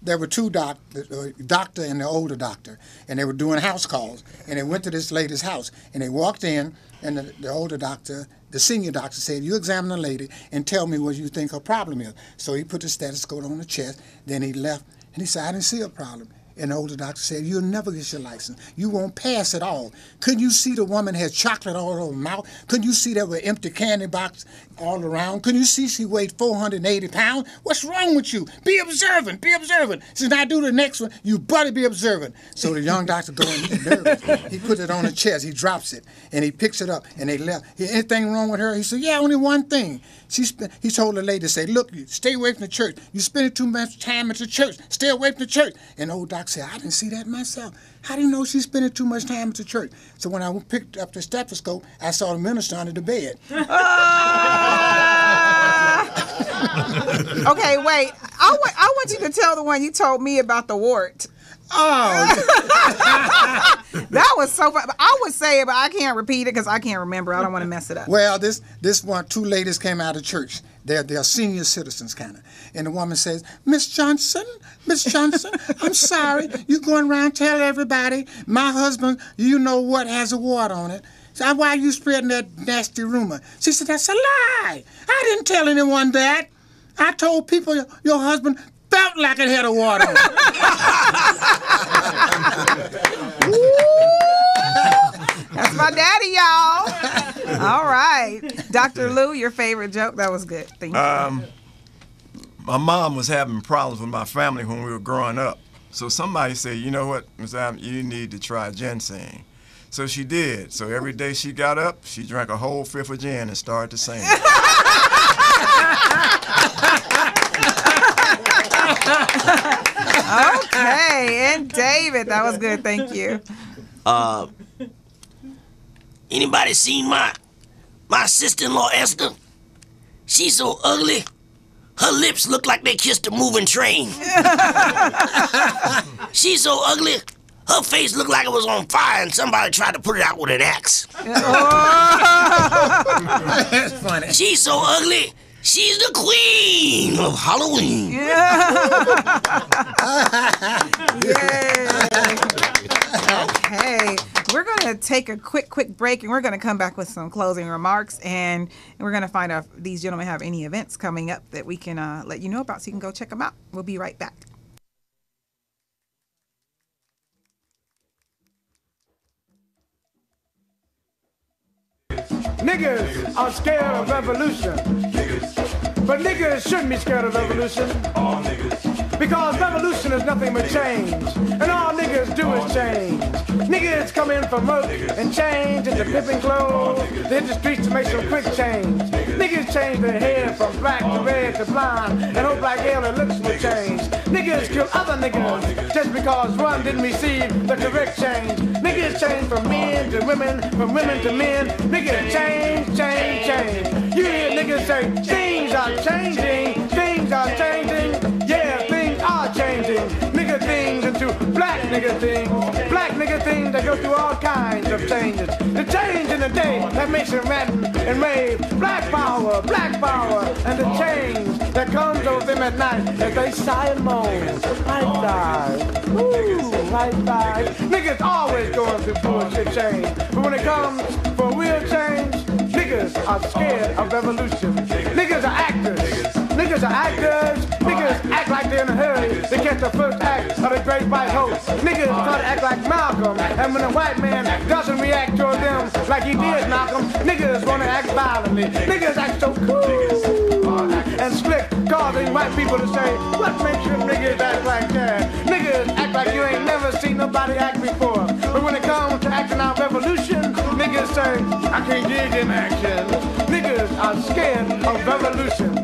There were two the doctor and the older doctor, and they were doing house calls, and they went to this lady's house, and they walked in, and the older doctor, the senior doctor said, you examine the lady and tell me what you think her problem is. So he put the stethoscope on the chest, then he left, and he said, I didn't see a problem. And the older doctor said, you'll never get your license. You won't pass at all. Couldn't you see the woman had chocolate all over her mouth? Couldn't you see there were empty candy boxes all around? Couldn't you see she weighed 480 pounds? What's wrong with you? Be observant. Be observant. Since I do the next one, you better be observant. So the young doctor going, he's nervous. He puts it on the chest. He drops it. And he picks it up. And they left. Anything wrong with her? He said, yeah, only one thing. He told the lady, say, look, you stay away from the church. You spend too much time at the church. Stay away from the church. And the old doctor said, I didn't see that myself. How do you know she's spending too much time at the church? So when I picked up the stethoscope, I saw the minister under the bed. Okay, wait. I want you to tell the one you told me about the wart. Oh. That was so fun. I would say it, but I can't repeat it because I can't remember. I don't want to mess it up. Well, this one, two ladies came out of church. They're senior citizens, kind of. And the woman says, Miss Johnson, I'm sorry. You're going around telling everybody my husband, you know what, has a wart on it. So why are you spreading that nasty rumor? She said, that's a lie. I didn't tell anyone that. I told people your husband felt like it had a wart on it. That's my daddy, y'all. All right. Dr. Lou, your favorite joke? That was good. Thank you. My mom was having problems with my family when we were growing up. So somebody said, you know what, Ms. Adams, you need to try ginseng. So she did. So every day she got up, she drank a whole fifth of gin and started to sing. Okay, and David, that was good. Thank you. Anybody seen my sister-in-law Esther? She's so ugly. Her lips look like they kissed a moving train. She's so ugly. Her face looked like it was on fire and somebody tried to put it out with an axe. That's funny. She's so ugly. She's the queen of Halloween. Okay, we're going to take a quick break, and we're going to come back with some closing remarks, and we're going to find out if these gentlemen have any events coming up that we can let you know about, so you can go check them out. We'll be right back. Niggas are scared of revolution. But niggas shouldn't be scared of revolution. All niggas. Because revolution is nothing but change. And all niggas do is change. Niggas come in from work and change into pimping clothes. They hit the streets to make some quick change. Niggas change their hair from black to red to blonde and hope like hell their looks will change. Niggas kill other niggas just because one didn't receive the correct change. Niggas change from men to women, from women to men. Niggas change. You hear niggas say, things are changing. Yeah, things are changing. Nigga things into black nigga things. Black nigga things that go through all kinds of changes. The change in the day that makes them rant and rave. Black power, and the change that comes over them at night as they sigh and moan. White lies. Niggas always going through bullshit change. But when it comes for real change, niggas are scared of revolution. Niggas are actors. Niggas act like they're in a hurry to catch the first act of the great white hope. Niggas try to act like Malcolm, and when a white man doesn't react toward them like he did Malcolm, niggas want to act violently. Niggas act so cool and slick, causing white people to say, what makes you niggas act like that? Niggas act like you ain't never seen nobody act before. But when it comes to acting out revolution, niggas say, I can't dig them actions. Niggas are scared of revolution.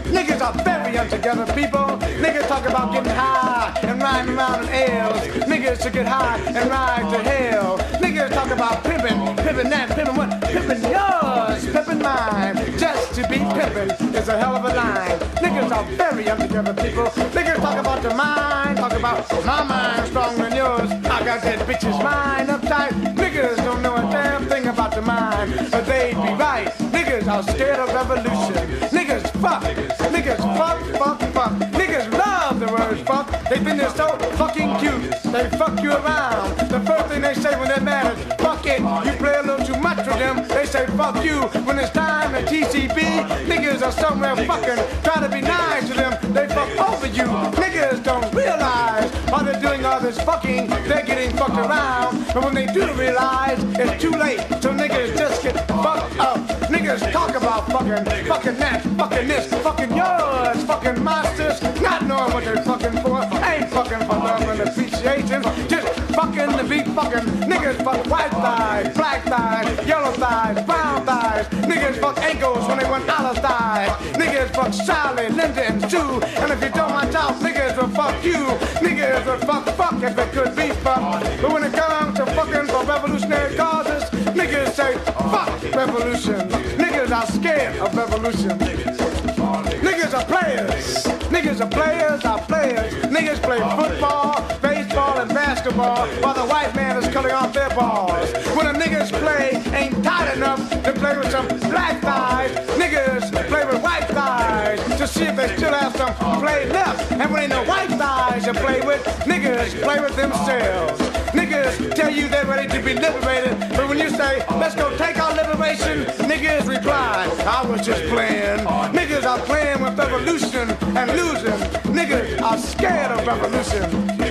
Niggas are very untogether people. Niggas talk about getting high and riding around in L's. Niggas should get high and ride to hell. Niggas talk about pimping, pimping that, pimping what? Pimping yours, pimping mine. Just to be pimping is a hell of a line. Niggas are very untogether people. Niggas talk about the mind, talk about my mind stronger than yours. I got that bitch's mind uptight. Niggas don't know a damn thing about the mind, but they'd be right. Niggas are scared of revolution. Niggas fuck. Niggas fuck, fuck, fuck. Niggas love the word fuck. They think they're so fucking cute. They fuck you around. The first thing they say when they're mad is fuck it. You play a little too much with them. They say fuck you. When it's time to TCB, niggas are somewhere fucking. Try to be nice to them. They fuck over you. Niggas don't realize while they're doing all this fucking, they're getting fucked around. But when they do realize, it's too late. So niggas just get fucked up. Niggas talk about fucking that, fucking this, fucking yours, fucking monsters, not knowing what they're fucking for. Ain't fucking for love and appreciation. Just fucking to be fucking. Niggas fuck white thighs, black thighs, yellow thighs, brown thighs. Niggas fuck ankles when they want olive thighs. Niggas fuck Sally, Linda, and Sue. And if you don't watch out, niggas will fuck you. Niggas will fuck if it could be fucked. But when it comes to fucking for revolutionary causes, niggas say fuck revolution. Niggas are scared of revolution. Niggas are players. Niggas are players, are players. Niggas play football, baseball, and basketball while the white man is cutting off their balls. When the niggas play ain't tight enough to play with some black thighs, niggas play with white thighs to see if they still have some play left. And when ain't no white thighs to play with, niggas play with themselves. Niggas tell you they're ready to be liberated, but when you say, let's go take our liberation, niggas reply, I was just playing. Niggas are playing with revolution and losing. Niggas are scared of revolution.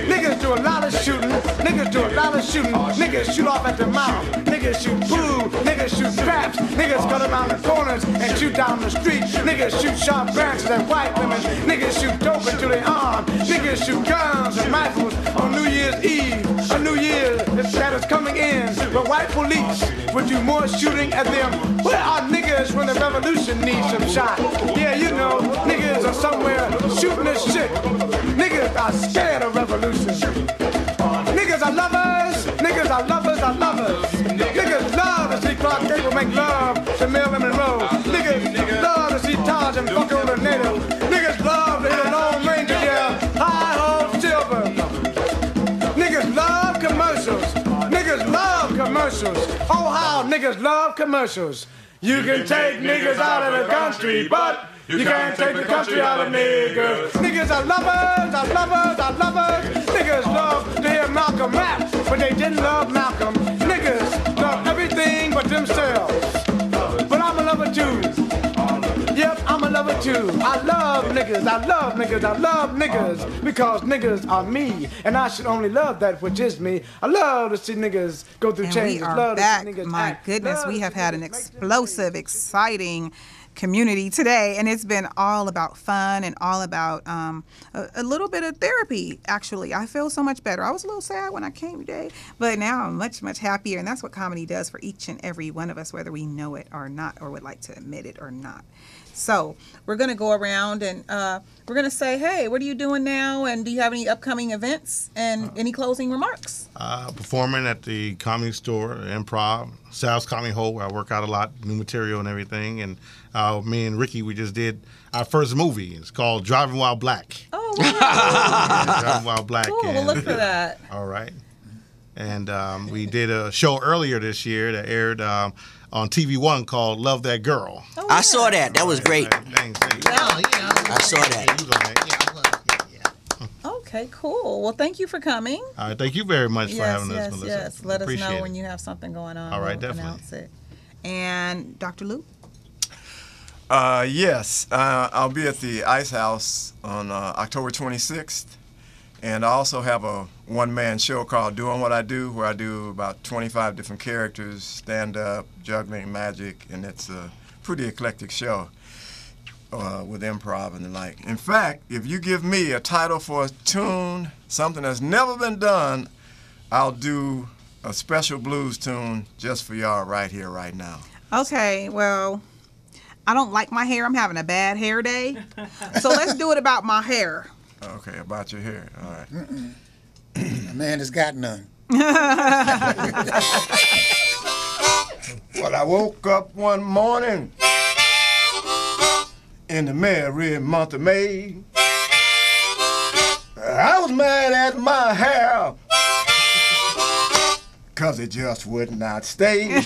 Niggas do a lot of shooting. Niggas do a lot of shooting. Niggas shoot off at the mouth. Niggas shoot food. Niggas shoot traps. Niggas cut around the corners and shoot down the street. Niggas shoot sharp branches at white women. Niggas shoot dope into their arm. Niggas shoot guns and rifles on New Year's Eve. A New Year that is coming in. But white police would do more shooting at them. Where are niggas when the revolution needs some shot? Yeah, you know, niggas are somewhere shooting this shit. Niggas are scared of revolution. Niggas are lovers. Niggas are lovers are lovers. Niggas love to see Clark Gable make love to Marilyn Monroe. Niggas love to see Tarzan fuck on a native. Niggas love to hear a Lone Ranger yell, hi-ho, silver. Niggas love commercials. Niggas love commercials. Oh, how niggas love commercials. You can take niggas out of the country, but you can't take the country out of niggas. Niggas are lovers, are lovers, are lovers. Niggas love to hear Malcolm rap, but they didn't love Malcolm. Niggas love everything but themselves. But I'm a lover too. Yep, I'm a lover too. I love niggas, I love niggas, I love niggas. Because niggas are me, and I should only love that which is me. I love to see niggas go through changes. We are back. My goodness, we have had an explosive, exciting community today, and it's been all about fun and all about a little bit of therapy. Actually, I feel so much better. I was a little sad when I came today, but now I'm much happier, and that's what comedy does for each and every one of us, whether we know it or not, or would like to admit it or not. So we're going to go around and we're going to say, hey, what are you doing now? And do you have any upcoming events and any closing remarks? Performing at the Comedy Store, Improv, Sal's Comedy Hole, where I work out a lot, new material and everything. And me and Ricky, we just did our first movie. It's called Driving While Black. Oh, wow. Driving While Black. Cool, we'll look for that. All right. And we did a show earlier this year that aired on TV One called Love That Girl. Oh, yeah. I saw that. That was great. Thanks. I saw that. Okay, cool. Well, thank you for coming. All right, thank you very much for having us, Melissa. Yes, let us know when you have something going on. All right, we'll definitely. Announce it. And Dr. Luke? Yes, I'll be at the Ice House on October 26th. And I also have a one-man show called Doing What I Do, where I do about 25 different characters, stand-up, juggling, magic, and it's a pretty eclectic show. with improv and the like. In fact, if you give me a title for a tune, something that's never been done, I'll do a special blues tune just for y'all right here, right now. Okay, well, I don't like my hair. I'm having a bad hair day. So let's do it about my hair. Okay, about your hair. All right. A man has got none. Well, I woke up one morning in the merry month of May. I was mad at my hair 'cause it just would not stay.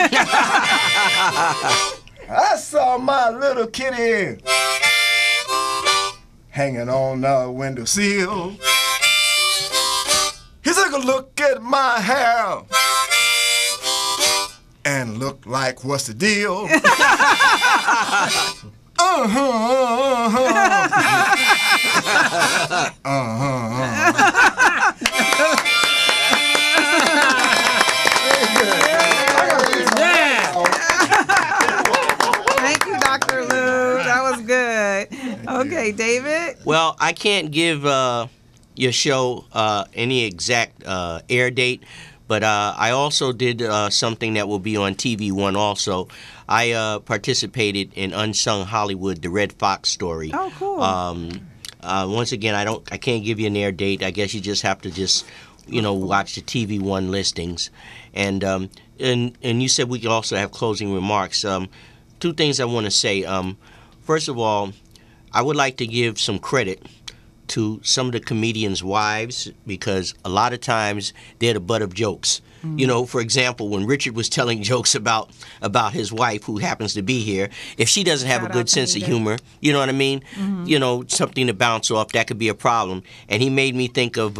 I saw my little kitty hanging on the windowsill. He took a look at my hair and looked like, what's the deal? Thank you, Dr. Lou. That was good. Okay, David? Well, I can't give your show any exact air date, but I also did something that will be on TV One also. I participated in Unsung Hollywood, the Red Fox story. Oh, cool. Once again, I can't give you an air date. I guess you just have to watch the TV One listings. And you said we could also have closing remarks. Two things I want to say. First of all, I would like to give some credit to some of the comedians' wives, because a lot of times they're the butt of jokes. Mm-hmm. You know, for example, when Richard was telling jokes about his wife, who happens to be here, if she doesn't have a good sense of humor, you know what I mean? Mm-hmm. You know, something to bounce off, that could be a problem. And he made me think of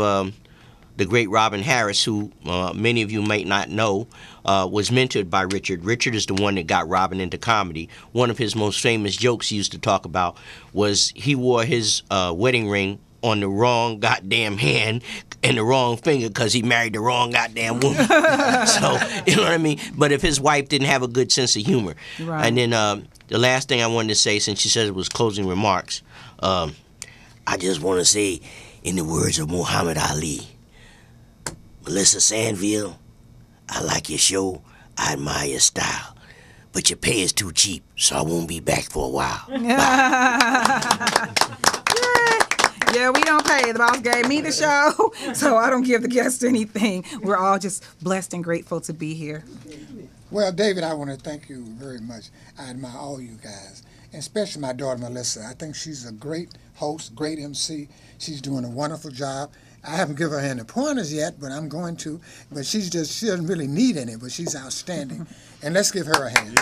the great Robin Harris, who many of you might not know, was mentored by Richard. Richard is the one that got Robin into comedy. One of his most famous jokes he used to talk about was he wore his wedding ring on the wrong goddamn hand and the wrong finger because he married the wrong goddamn woman. So, you know what I mean? But if his wife didn't have a good sense of humor. Right. And then the last thing I wanted to say, since she said it was closing remarks, I just want to say, in the words of Muhammad Ali, Melissa Sandville, I like your show, I admire your style, but your pay is too cheap, so I won't be back for a while. Yeah, we don't pay. The boss gave me the show, so I don't give the guests anything. We're all just blessed and grateful to be here. Well, David, I want to thank you very much. I admire all you guys, and especially my daughter, Melissa. I think she's a great host, great MC. She's doing a wonderful job. I haven't given her any pointers yet, but I'm going to. But she doesn't really need any, but she's outstanding. And let's give her a hand.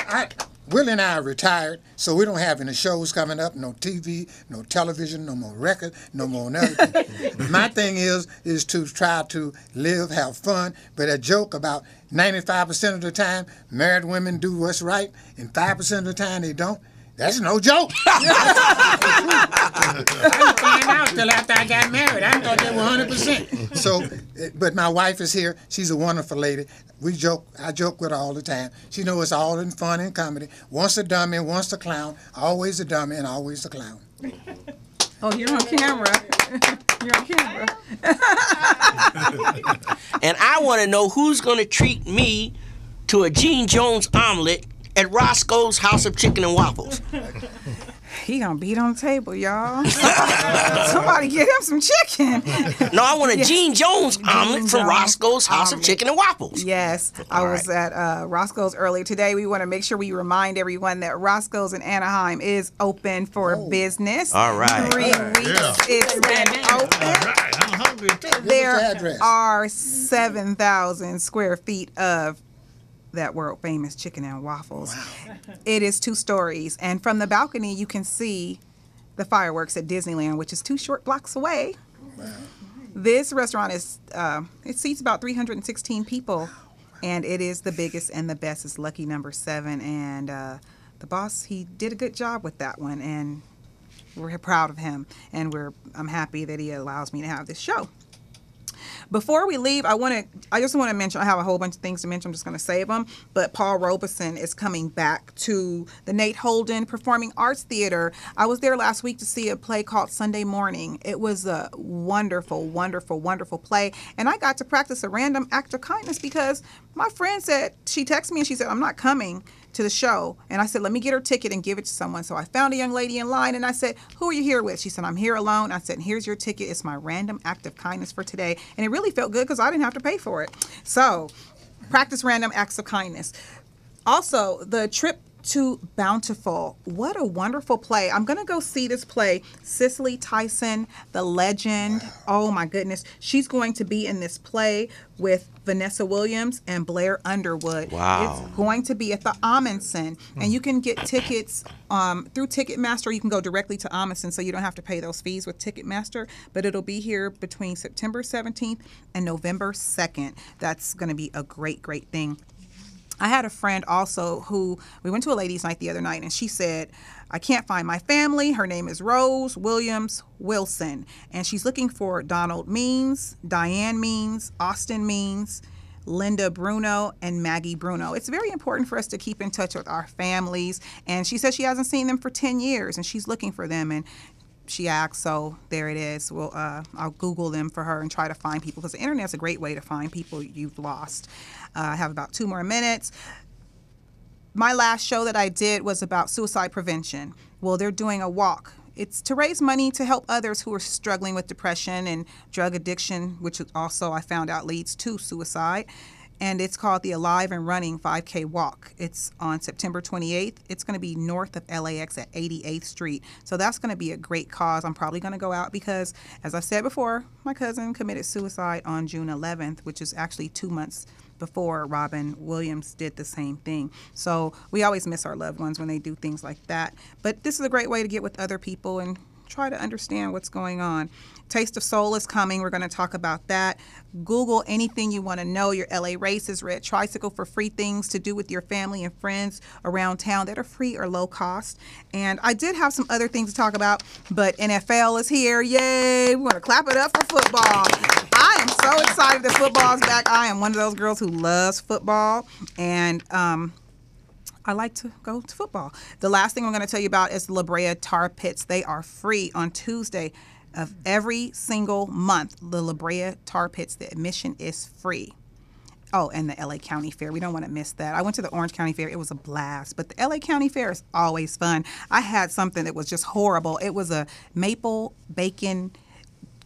Yeah. Willie and I are retired, so we don't have any shows coming up, no TV, no television, no more record, no more nothing. My thing is to try to live, have fun, but a joke about 95% of the time, married women do what's right, and 5% of the time they don't. That's no joke. I didn't find out till after I got married. I thought they were 100%. So, but my wife is here. She's a wonderful lady. We joke. I joke with her all the time. She knows it's all in fun and comedy. Once a dummy, once a clown. Always a dummy and always a clown. Oh, you're on camera. You're on camera. And I want to know who's going to treat me to a Gene Jones omelet at Roscoe's House of Chicken and Waffles. He gonna beat on the table, y'all. Somebody get him some chicken. No, I want a Gene Jones omelet from Roscoe's House of Chicken and Waffles. Yes, I was at Roscoe's earlier today. We want to make sure we remind everyone that Roscoe's in Anaheim is open for business. All right. 3 weeks it's been open. I'm hungry. There are 7,000 square feet of that world famous chicken and waffles. Wow. It is 2 stories, and from the balcony you can see the fireworks at Disneyland, which is 2 short blocks away. Wow. This restaurant is it seats about 316 people, and it is the biggest and the best. It's lucky number 7, and the boss, he did a good job with that one, and we're proud of him, and I'm happy that he allows me to have this show. Before we leave, I just want to mention, I have a whole bunch of things to mention. I'm just going to save them. But Paul Robeson is coming back to the Nate Holden Performing Arts Theater. I was there last week to see a play called Sunday Morning. It was a wonderful, wonderful, wonderful play. And I got to practice a random act of kindness because my friend said, she texted me and she said, I'm not coming to the show. And I said, let me get her ticket and give it to someone. So I found a young lady in line and I said, who are you here with? She said, I'm here alone. I said, here's your ticket. It's my random act of kindness for today. And it really felt good because I didn't have to pay for it. So practice random acts of kindness. Also, the trip to Bountiful. What a wonderful play. I'm going to go see this play. Cicely Tyson, the legend. Oh my goodness. She's going to be in this play with Vanessa Williams and Blair Underwood. Wow. It's going to be at the Amundsen. And you can get tickets through Ticketmaster. You can go directly to Amundsen, so you don't have to pay those fees with Ticketmaster. But it'll be here between September 17th and November 2nd. That's going to be a great, great thing. I had a friend also who, we went to a ladies' night the other night, and she said, I can't find my family. Her name is Rose Williams Wilson, and she's looking for Donald Means, Diane Means, Austin Means, Linda Bruno, and Maggie Bruno. It's very important for us to keep in touch with our families, and she says she hasn't seen them for 10 years, and she's looking for them, and she asked, so there it is. I'll Google them for her and try to find people, because the internet's a great way to find people you've lost. I have about 2 more minutes. My last show that I did was about suicide prevention. Well, they're doing a walk. It's to raise money to help others who are struggling with depression and drug addiction, which also I found out leads to suicide. And it's called the Alive and Running 5K Walk. It's on September 28th. It's going to be north of LAX at 88th Street. So that's going to be a great cause. I'm probably going to go out because, as I've said before, my cousin committed suicide on June 11th, which is actually 2 months before Robin Williams did the same thing. So we always miss our loved ones when they do things like that. But this is a great way to get with other people and try to understand what's going on. Taste of Soul is coming. We're going to talk about that. Google anything you want to know. Your LA Races, Red Tricycle for free things to do with your family and friends around town that are free or low cost. And I did have some other things to talk about, but NFL is here. Yay! We want to clap it up for football. I am so excited that football is back. I am one of those girls who loves football, and I like to go to football. The last thing I'm going to tell you about is the La Brea Tar Pits. They are free on Tuesday of every single month. The La Brea Tar Pits, the admission is free. Oh, and the LA County Fair. We don't want to miss that. I went to the Orange County Fair. It was a blast. But the LA County Fair is always fun. I had something that was just horrible. It was a maple bacon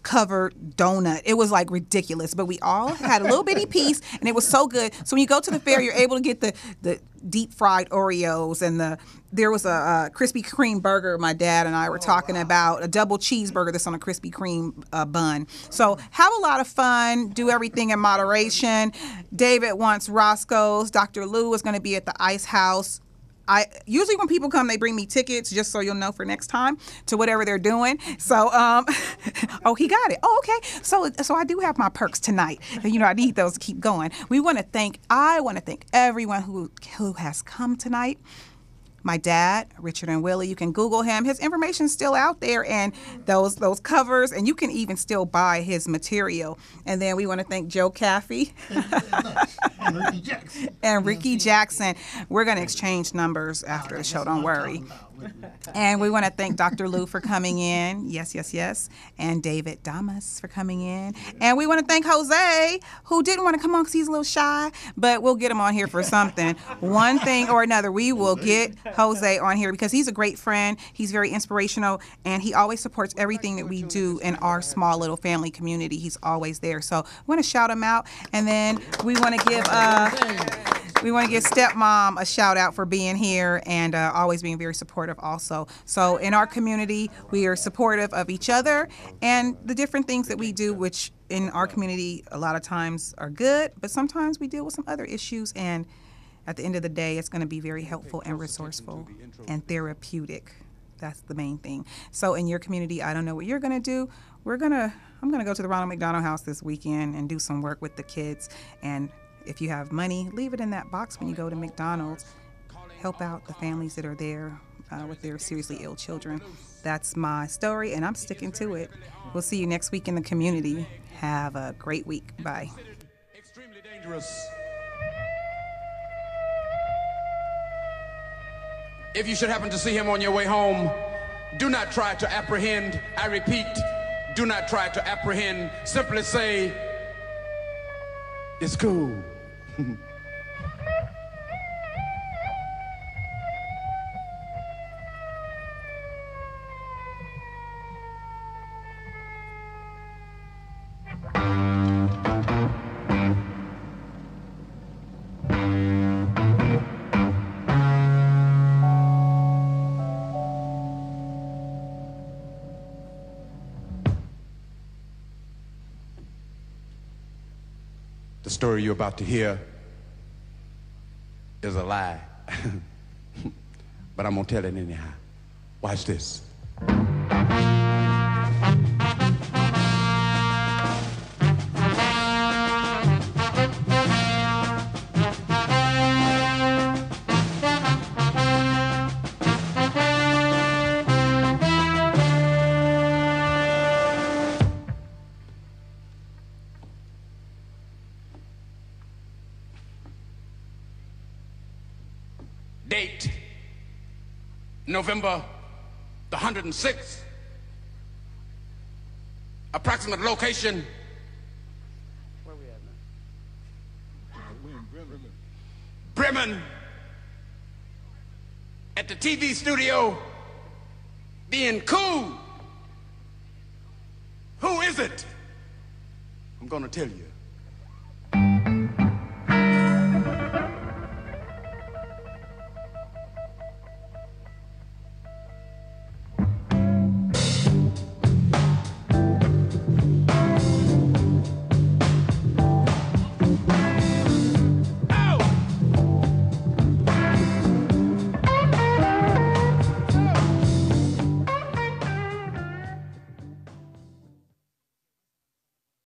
covered donut. It was like ridiculous, but we all had a little bitty piece, and it was so good. So when you go to the fair, you're able to get the deep fried Oreos, and there was a Krispy Kreme burger my dad and I were talking about, a double cheeseburger that's on a Krispy Kreme bun. So have a lot of fun, do everything in moderation. David wants Roscoe's. Dr. Lou is going to be at the Ice House. Usually when people come, they bring me tickets, just so you'll know for next time, to whatever they're doing. So, oh, he got it. Oh, okay. So I do have my perks tonight. You know, I need those to keep going. I want to thank everyone who has come tonight. My dad, Richard and Willie, you can Google him. His information's still out there, and those covers, and you can even still buy his material. And then we want to thank Joe Caffey and Ricky Jackson. We're going to exchange numbers after the show, don't worry. And we want to thank Dr. Lou for coming in. Yes, yes, yes. And David Damas for coming in. And we want to thank Jose, who didn't want to come on because he's a little shy, but we'll get him on here for something. One thing or another, we will get Jose on here because he's a great friend. He's very inspirational, and he always supports everything that we do in our small little family community. He's always there. So we want to shout him out. And then we want to give Stepmom a shout out for being here and always being very supportive also. So in our community, we are supportive of each other and the different things that we do, which in our community a lot of times are good, but sometimes we deal with some other issues, and at the end of the day, it's going to be very helpful and resourceful and therapeutic. That's the main thing. So in your community, I don't know what you're going to do. I'm going to go to the Ronald McDonald House this weekend and do some work with the kids. And if you have money, leave it in that box when you go to McDonald's. Help out the families that are there. with their seriously ill children. That's my story, and I'm sticking to it. We'll see you next week in the community. Have a great week. Bye. Extremely dangerous. If you should happen to see him on your way home, do not try to apprehend. I repeat, do not try to apprehend. Simply say, it's cool. The story you're about to hear is a lie, but I'm gonna tell it anyhow. Watch this. Date, November the 106th. Approximate location. Where we at now? Bremen. At the TV studio, being cool. Who is it? I'm gonna tell you.